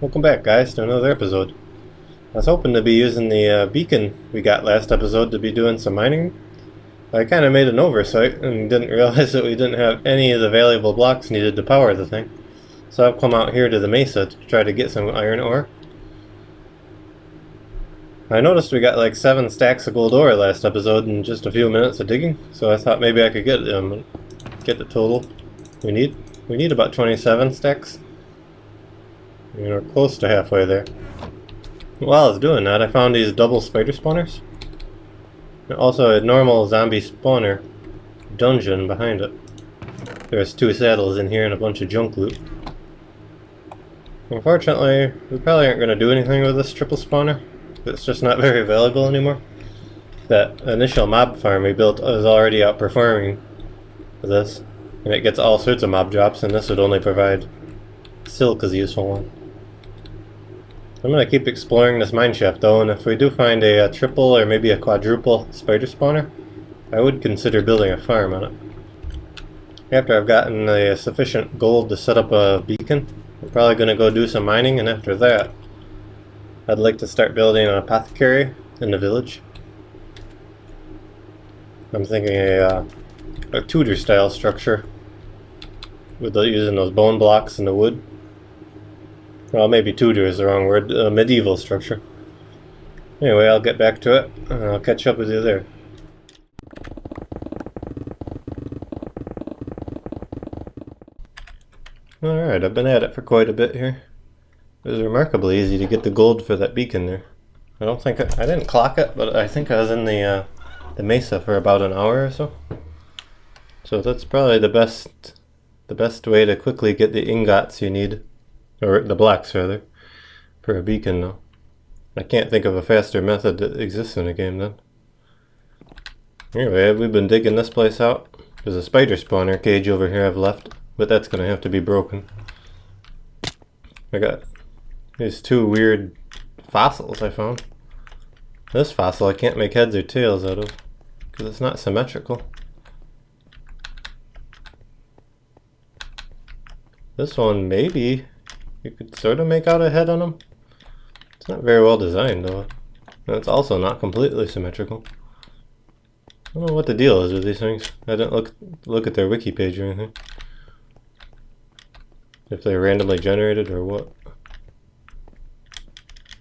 Welcome back, guys, to another episode. I was hoping to be using the beacon we got last episode to be doing some mining. I kind of made an oversight and didn't realize that we didn't have any of the valuable blocks needed to power the thing. So I've come out here to the mesa to try to get some iron ore. I noticed we got like 7 stacks of gold ore last episode in just a few minutes of digging, so I thought maybe I could get the total we need. We need about 27 stacks. We're close to halfway there. While I was doing that, I found these double spider spawners. Also a normal zombie spawner dungeon behind it. There's 2 saddles in here and a bunch of junk loot. Unfortunately, we probably aren't going to do anything with this triple spawner. It's just not very valuable anymore. That initial mob farm we built is already outperforming this, and it gets all sorts of mob drops, and this would only provide silk as a useful one. I'm going to keep exploring this mine shaft though, and if we do find a triple or maybe a quadruple spider spawner, I would consider building a farm on it. After I've gotten sufficient gold to set up a beacon, I'm probably going to go do some mining, and after that, I'd like to start building an apothecary in the village. I'm thinking a Tudor style structure with using those bone blocks and the wood. Well, maybe Tudor is the wrong word. A medieval structure. Anyway, I'll get back to it, and I'll catch up with you there. Alright, I've been at it for quite a bit here. It was remarkably easy to get the gold for that beacon there. I don't think I didn't clock it, but I think I was in the mesa for about an hour or so. So that's probably the best way to quickly get the ingots you need. Or the blocks, rather, for a beacon, though. I can't think of a faster method that exists in the game, then. Anyway, we've been digging this place out. There's a spider spawner cage over here I've left, but that's going to have to be broken. I got these 2 weird fossils I found. This fossil I can't make heads or tails out of, because it's not symmetrical. This one, maybe. You could sort of make out a head on them. It's not very well designed though. And it's also not completely symmetrical. I don't know what the deal is with these things. I didn't look at their wiki page or anything. If they're randomly generated or what.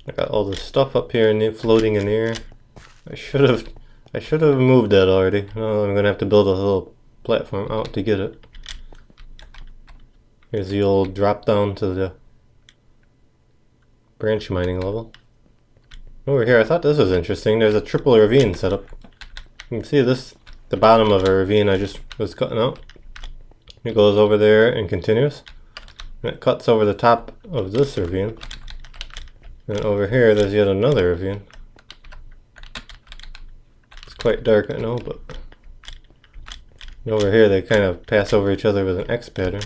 I got all this stuff up here and floating in the air. I should have moved that already. Oh, I'm gonna have to build a little platform out to get it. Here's the old drop down to the branch mining level. Over here, I thought this was interesting. There's a triple ravine set up. You can see this, the bottom of a ravine I just was cutting out. It goes over there and continues. And it cuts over the top of this ravine. And over here, there's yet another ravine. It's quite dark, I know, but and over here they kind of pass over each other with an X pattern.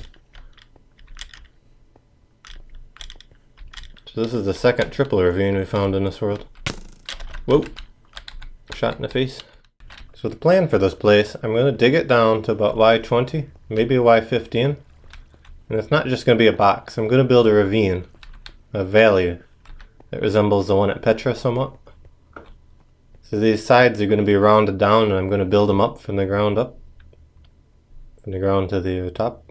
So this is the second triple ravine we found in this world. Whoa! Shot in the face. So the plan for this place, I'm going to dig it down to about Y20, maybe Y15. And it's not just going to be a box. I'm going to build a ravine, a valley that resembles the one at Petra somewhat. So these sides are going to be rounded down, and I'm going to build them up from the ground up. From the ground to the top.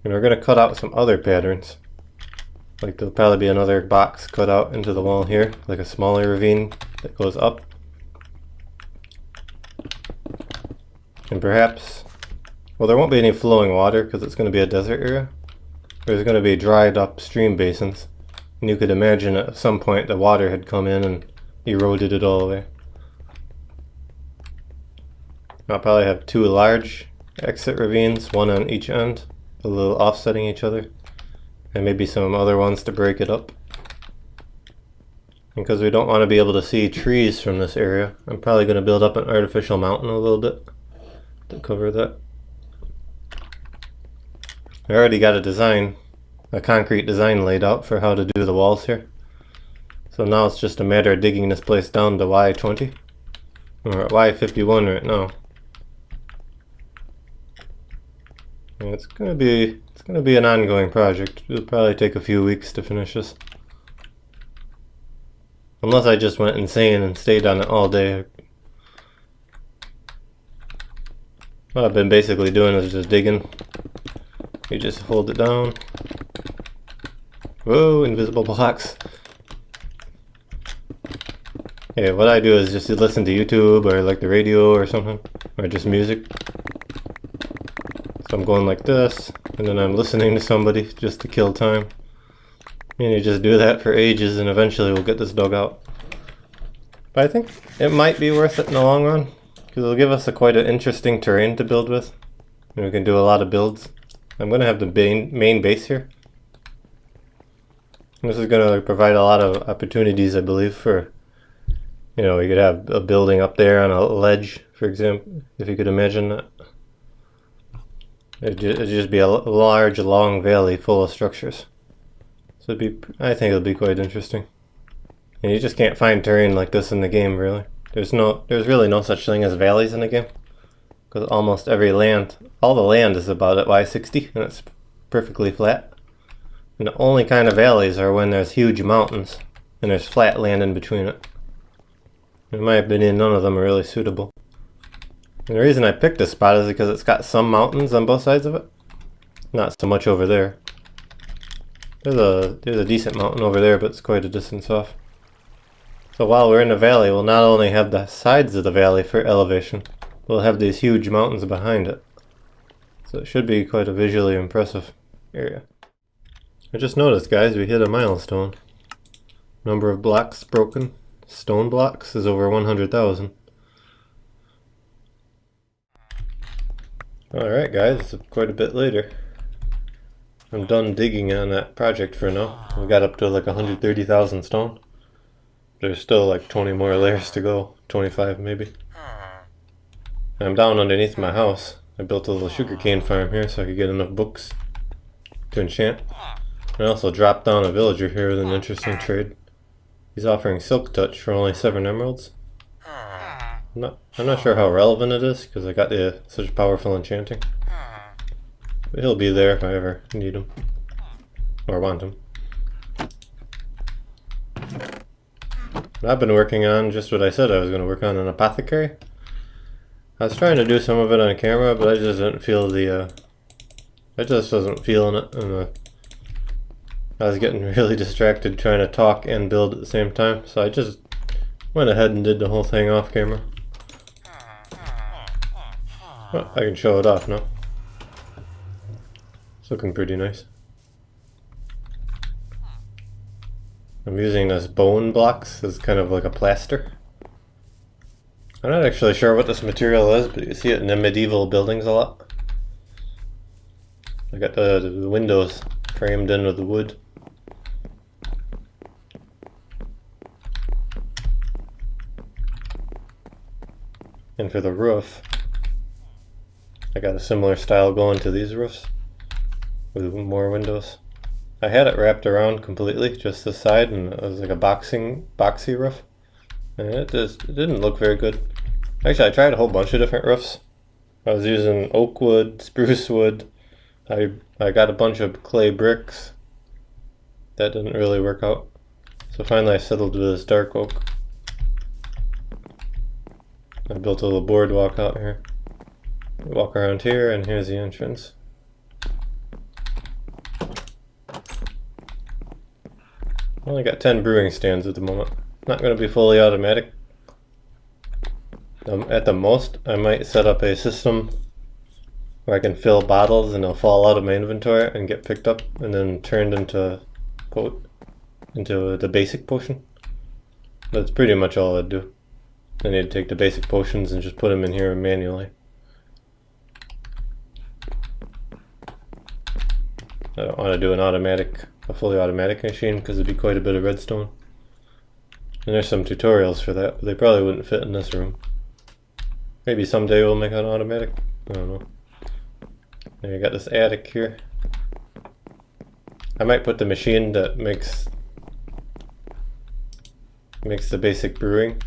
And we're going to cut out some other patterns. Like there'll probably be another box cut out into the wall here, like a smaller ravine that goes up. And perhaps, well, there won't be any flowing water because it's going to be a desert area. There's going to be dried up stream basins. And you could imagine at some point the water had come in and eroded it all away. I'll probably have 2 large exit ravines, one on each end, a little offsetting each other. And maybe some other ones to break it up. Because we don't want to be able to see trees from this area, I'm probably going to build up an artificial mountain a little bit to cover that. I already got a concrete design laid out for how to do the walls here. So now it's just a matter of digging this place down to Y20. We're at Y51 right now. And it's gonna be an ongoing project. It'll probably take a few weeks to finish this. Unless I just went insane and stayed on it all day. What I've been basically doing is just digging. You just hold it down. Whoa, invisible blocks. Yeah, what I do is just listen to YouTube or like the radio or something, or just music. So I'm going like this, and then I'm listening to somebody just to kill time. And you just do that for ages, and eventually we'll get this dug out. But I think it might be worth it in the long run, because it'll give us quite an interesting terrain to build with. And we can do a lot of builds. I'm going to have the main base here. And this is going to provide a lot of opportunities, I believe, for, you know, you could have a building up there on a ledge, for example, if you could imagine that. It'd just be a large, long valley full of structures. So I think it'll be quite interesting. And you just can't find terrain like this in the game, really. There's really no such thing as valleys in the game. Because almost every land, all the land is about at Y60, and it's perfectly flat. And the only kind of valleys are when there's huge mountains, and there's flat land in between it. In my opinion, none of them are really suitable. And the reason I picked this spot is because it's got some mountains on both sides of it. Not so much over there. There's a decent mountain over there, but it's quite a distance off. So while we're in the valley, we'll not only have the sides of the valley for elevation, we'll have these huge mountains behind it. So it should be quite a visually impressive area. I just noticed, guys, we hit a milestone. Number of blocks broken, stone blocks, is over 100,000. Alright guys, it's quite a bit later. I'm done digging on that project for now. We got up to like 130,000 stone. There's still like 20 more layers to go, 25 maybe. And I'm down underneath my house. I built a little sugarcane farm here so I could get enough books to enchant. I also dropped down a villager here with an interesting trade. He's offering Silk Touch for only 7 emeralds. I'm not sure how relevant it is because I got such powerful enchanting. But he'll be there if I ever need him. Or want him. But I've been working on just what I said I was going to work on, an apothecary. I was trying to do some of it on camera, but I just didn't feel I just wasn't feeling it, and I was getting really distracted trying to talk and build at the same time, so I just went ahead and did the whole thing off camera. Well, I can show it off now. It's looking pretty nice. I'm using this bone blocks as kind of like a plaster. I'm not actually sure what this material is, but you see it in the medieval buildings a lot. I got the windows framed in with the wood. And for the roof, I got a similar style going to these roofs with more windows. I had it wrapped around completely, just this side, and it was like a boxy roof. And it didn't look very good. Actually, I tried a whole bunch of different roofs. I was using oak wood, spruce wood. I got a bunch of clay bricks. That didn't really work out. So finally I settled with this dark oak. I built a little boardwalk out here. Walk around here, and here's the entrance. I only got 10 brewing stands at the moment. Not going to be fully automatic. At the most, I might set up a system where I can fill bottles and they'll fall out of my inventory and get picked up and then turned into the basic potion. That's pretty much all I'd do. I need to take the basic potions and just put them in here manually. I don't want to do a fully automatic machine because it'd be quite a bit of redstone. And there's some tutorials for that, but they probably wouldn't fit in this room. Maybe someday we'll make an automatic. I don't know. And you got this attic here. I might put the machine that makes the basic brewing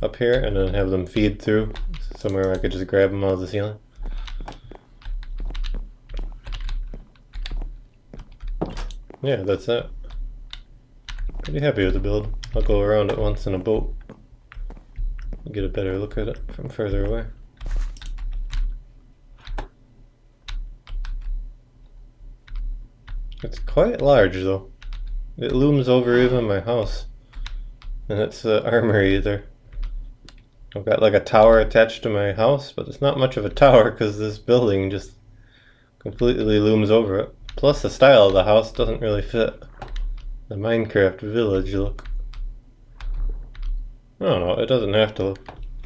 up here and then have them feed through somewhere where I could just grab them out of the ceiling. yeah, that's it. Pretty happy with the build. I'll go around it once in a boat. Get a better look at it from further away. It's quite large though. It looms over even my house. And it's an armory either. I've got like a tower attached to my house, but it's not much of a tower because this building just completely looms over it. Plus the style of the house doesn't really fit the Minecraft village look. I don't know, it doesn't have to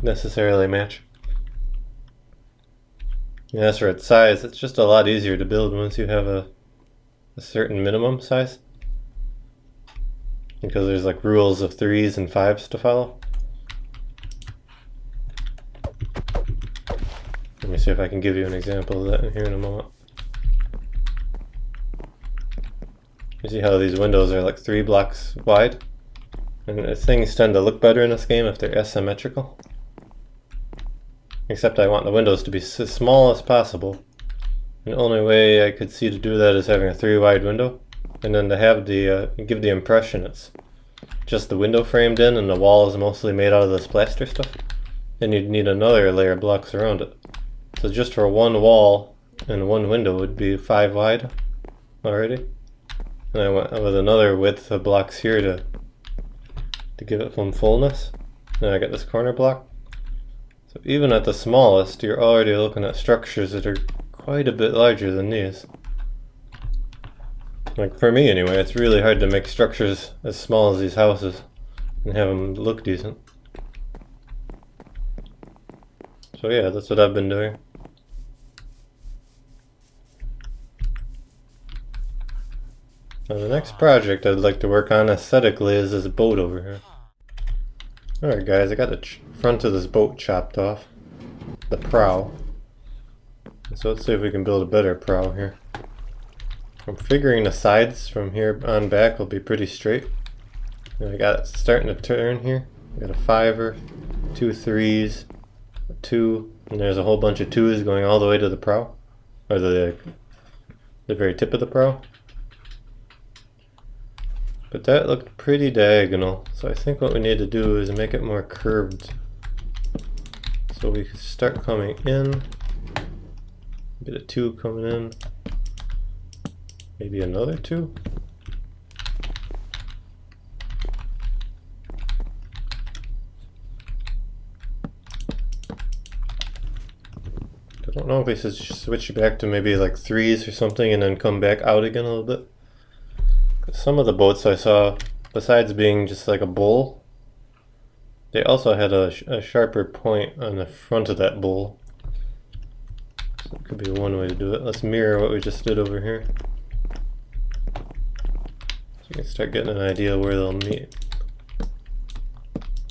necessarily match. And as for its size, it's just a lot easier to build once you have a certain minimum size. Because there's like rules of 3s and 5s to follow. Let me see if I can give you an example of that in here in a moment. You see how these windows are like 3 blocks wide? And things tend to look better in this game if they're asymmetrical. Except I want the windows to be as small as possible. And the only way I could see to do that is having a 3 wide window. And then to have the, give the impression it's just the window framed in and the wall is mostly made out of this plaster stuff. Then you'd need another layer of blocks around it. So just for one wall and one window would be 5 wide already. And I went with another width of blocks here to give it some fullness. Then I got this corner block. So even at the smallest, you're already looking at structures that are quite a bit larger than these. Like for me anyway, it's really hard to make structures as small as these houses and have them look decent. So yeah, that's what I've been doing. Now the next project I'd like to work on aesthetically is this boat over here. Alright guys, I got the front of this boat chopped off. The prow. So let's see if we can build a better prow here. I'm figuring the sides from here on back will be pretty straight. And I got it starting to turn here. I got a 5er, 2 3s, a 2, and there's a whole bunch of 2s going all the way to the prow. Or the very tip of the prow. But that looked pretty diagonal, so I think what we need to do is make it more curved. So we can start coming in, get a 2 coming in, maybe another 2. I don't know if we should switch back to maybe like 3s or something and then come back out again a little bit. Some of the boats I saw, besides being just like a bowl, they also had a sharper point on the front of that bowl. So it could be one way to do it. Let's mirror what we just did over here. So you can start getting an idea where they'll meet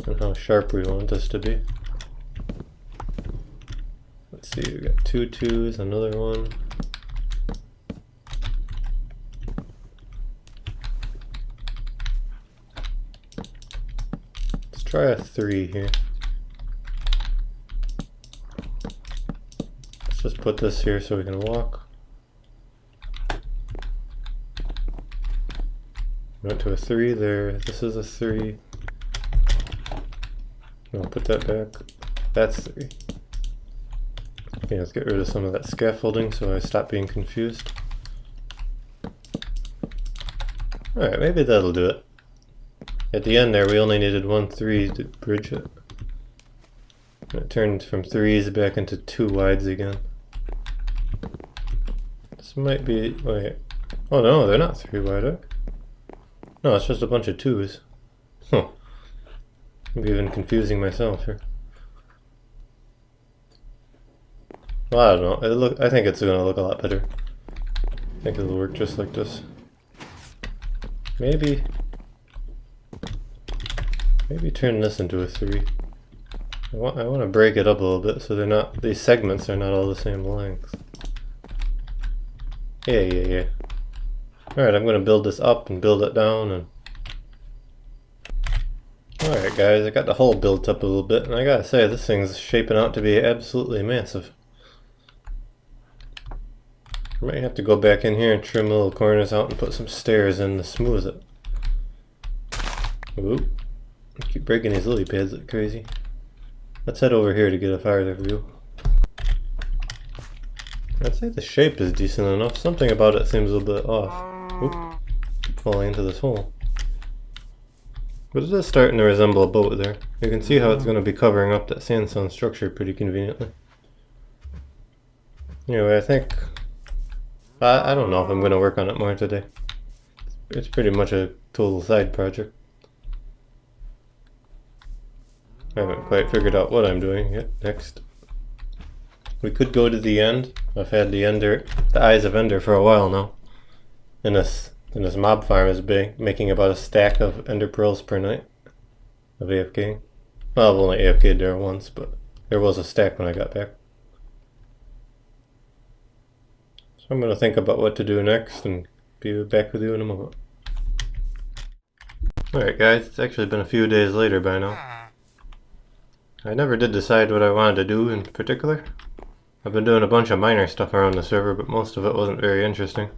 and how sharp we want this to be. Let's see, we got 2 2s, another one. Try a 3 here. Let's just put this here so we can walk. Went to a 3 there. This is a 3. I'll put that back. That's 3. Okay, let's get rid of some of that scaffolding so I stop being confused. Alright, maybe that'll do it. At the end there, we only needed 1 3 to bridge it. And it turned from 3s back into 2 wides again. This might be... wait. Oh no, they're not 3 wide, are they? No, it's just a bunch of 2s. Huh. I'm even confusing myself here. Well, I don't know. I think it's going to look a lot better. I think it'll work just like this. Maybe turn this into a 3. I want to break it up a little bit so these segments are not all the same length. Yeah. Alright, I'm going to build this up and build it down. And alright guys, I got the hull built up a little bit, and I gotta say, this thing's shaping out to be absolutely massive. I might have to go back in here and trim little corners out and put some stairs in to smooth it. Oop. I keep breaking these lily pads like crazy. Let's head over here to get a farther view. I'd say the shape is decent enough. Something about it seems a little bit off. Oop. Keep falling into this hole. But it is starting to resemble a boat there. You can see how it's going to be covering up that sandstone structure pretty conveniently. Anyway, I think... I don't know if I'm going to work on it more today. It's pretty much a total side project. I haven't quite figured out what I'm doing yet next. We could go to the end. I've had the Eyes of Ender for a while now. And this mob farm is big, making about a stack of ender pearls per night of AFK. Well, I've only AFK'd there once, but there was a stack when I got back. So I'm going to think about what to do next and be back with you in a moment. Alright guys, it's actually been a few days later by now. I never did decide what I wanted to do in particular. I've been doing a bunch of minor stuff around the server, but most of it wasn't very interesting.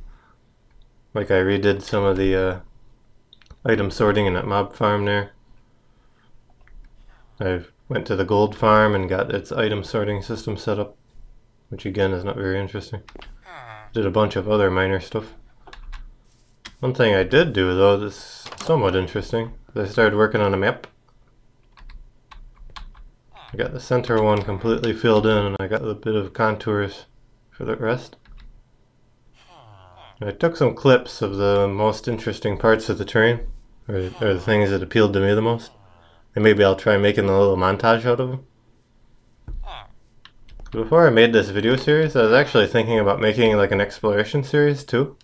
Like I redid some of the item sorting in that mob farm there. I went to the gold farm and got its item sorting system set up, which again is not very interesting. Did a bunch of other minor stuff. One thing I did do though that's somewhat interesting, is I started working on a map. I got the center one completely filled in and I got a bit of contours for the rest. I took some clips of the most interesting parts of the terrain, or the things that appealed to me the most. And maybe I'll try making a little montage out of them. Before I made this video series, I was actually thinking about making like an exploration series too.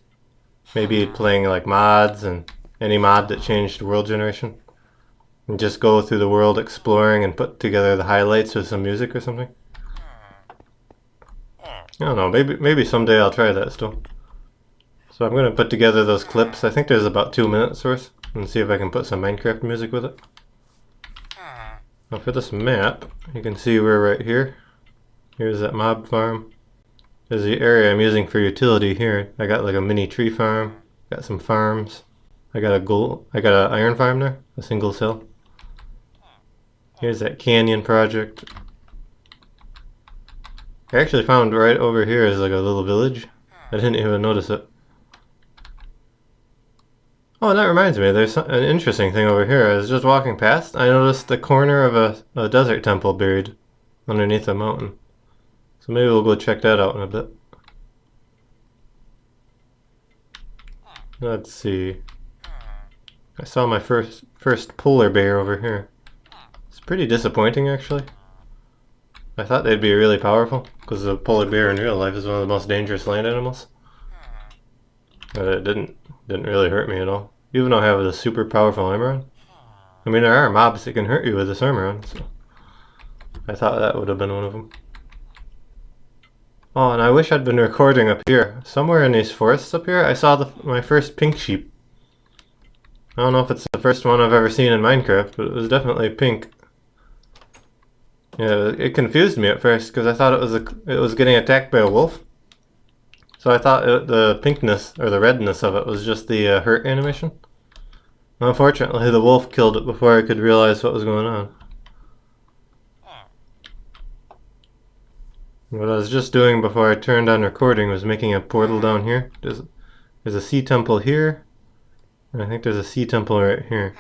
Maybe playing like mods and any mod that changed world generation. And just go through the world exploring and put together the highlights with some music or something. I don't know, maybe someday I'll try that still. So I'm going to put together those clips. I think there's about 2 minutes worth. And see if I can put some Minecraft music with it. Now for this map, you can see we're right here. Here's that mob farm. There's the area I'm using for utility here. I got like a mini tree farm. Got some farms. I got an iron farm there. A single cell. Here's that canyon project. I actually found right over here is like a little village. I didn't even notice it. Oh, that reminds me, there's an interesting thing over here. I was just walking past, I noticed the corner of a desert temple buried underneath a mountain. So maybe we'll go check that out in a bit. Let's see. I saw my first polar bear over here. It's pretty disappointing actually. I thought they'd be really powerful, because the polar bear in real life is one of the most dangerous land animals. But it didn't really hurt me at all. Even though I have a super powerful armor on. I mean, there are mobs that can hurt you with this armor on, so I thought that would have been one of them. Oh, and I wish I'd been recording up here. Somewhere in these forests up here, I saw my first pink sheep. I don't know if it's the first one I've ever seen in Minecraft, but it was definitely pink. Yeah, it confused me at first because I thought it was getting attacked by a wolf. So I thought the pinkness or the redness of it was just the hurt animation. Unfortunately, the wolf killed it before I could realize what was going on. What I was just doing before I turned on recording was making a portal down here. There's a sea temple here, and I think there's a sea temple right here.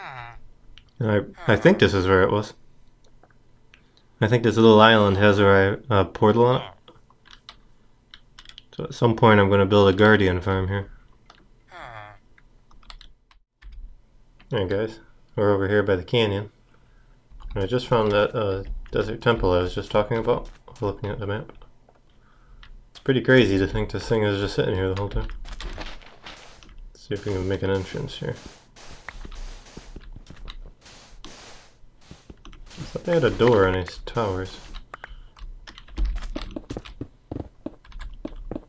And I think this is where it was. I think this little island has a portal on it. So at some point I'm going to build a guardian farm here. Alright guys, we're over here by the canyon. And I just found that desert temple I was just talking about, looking at the map. It's pretty crazy to think this thing is just sitting here the whole time. Let's see if we can make an entrance here. I thought they had a door on these towers.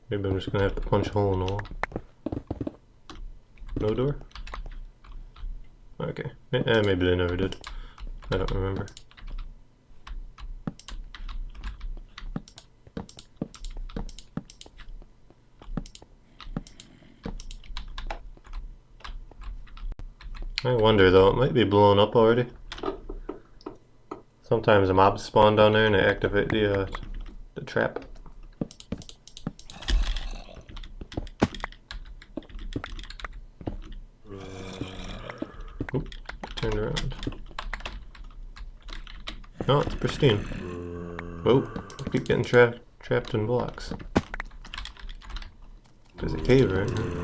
Maybe I'm just gonna have to punch a hole in the wall. No door? Okay. Maybe they never did. I don't remember. I wonder though, it might be blown up already. Sometimes the mobs spawn down there and they activate the trap. Oop, turned around. No, it's pristine. Whoa, I keep getting trapped in blocks. There's a cave right here.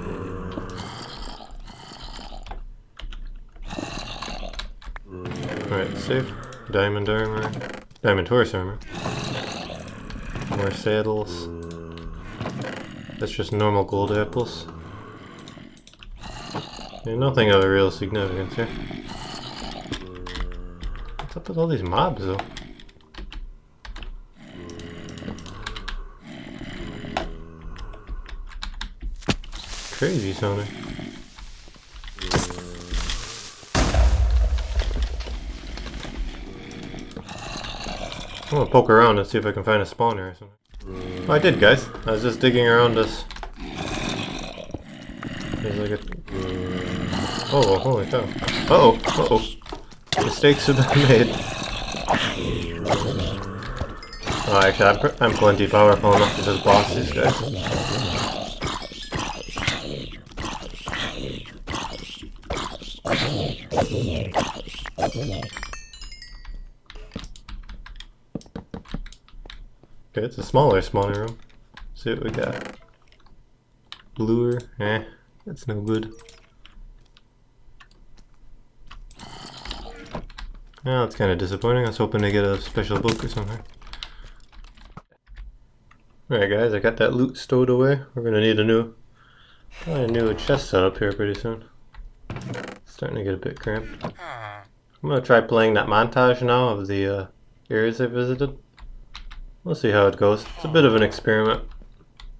Alright, safe. Diamond armor. Diamond horse armor. More saddles. That's just normal gold apples. Yeah, nothing of a real significance here. What's up with all these mobs though? Crazy sounding. I'm gonna poke around and see if I can find a spawner or something. Oh, I did, guys. I was just digging around this. There's like a... Oh, holy cow. Uh-oh, uh-oh. Mistakes have been made. Oh, actually, I'm plenty powerful enough to just boss these guys. Okay, it's a smaller spawner room. See what we got. Lure, that's no good. Oh, it's kind of disappointing. I was hoping to get a special book or something. Alright guys, I got that loot stowed away. We're gonna need probably a new chest set up here pretty soon. It's starting to get a bit cramped. I'm gonna try playing that montage now of the areas I visited. We'll see how it goes. It's a bit of an experiment.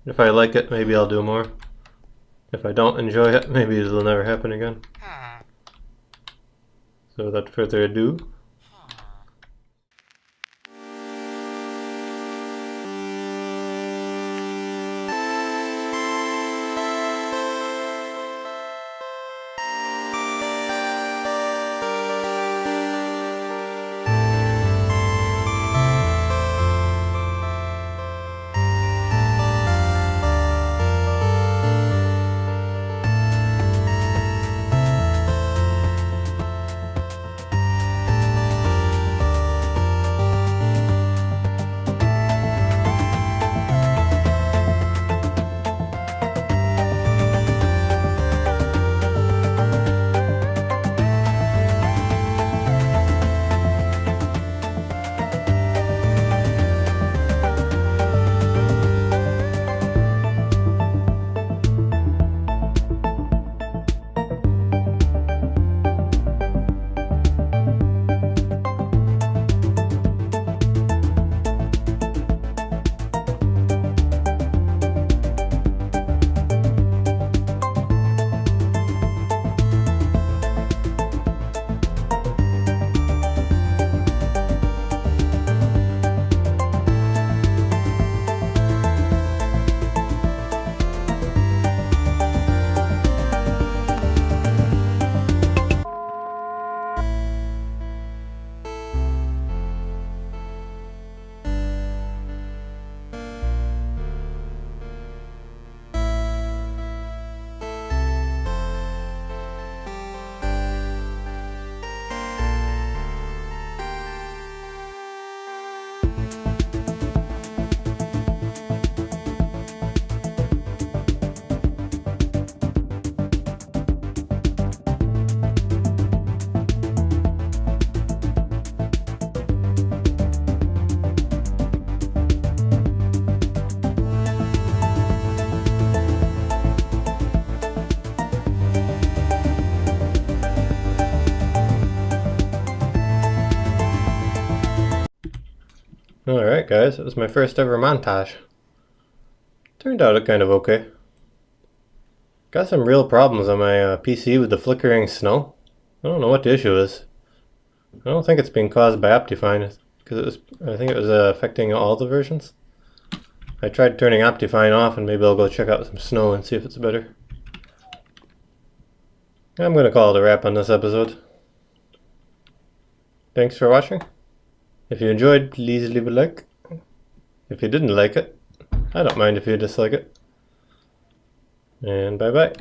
If I like it, maybe I'll do more. If I don't enjoy it, maybe it'll never happen again. So without further ado, alright guys, it was my first ever montage. Turned out kind of okay. Got some real problems on my PC with the flickering snow. I don't know what the issue is. I don't think it's being caused by Optifine, because I think it was affecting all the versions. I tried turning Optifine off and maybe I'll go check out some snow and see if it's better. I'm going to call it a wrap on this episode. Thanks for watching. If you enjoyed, please leave a like. If you didn't like it, I don't mind if you dislike it. And bye bye.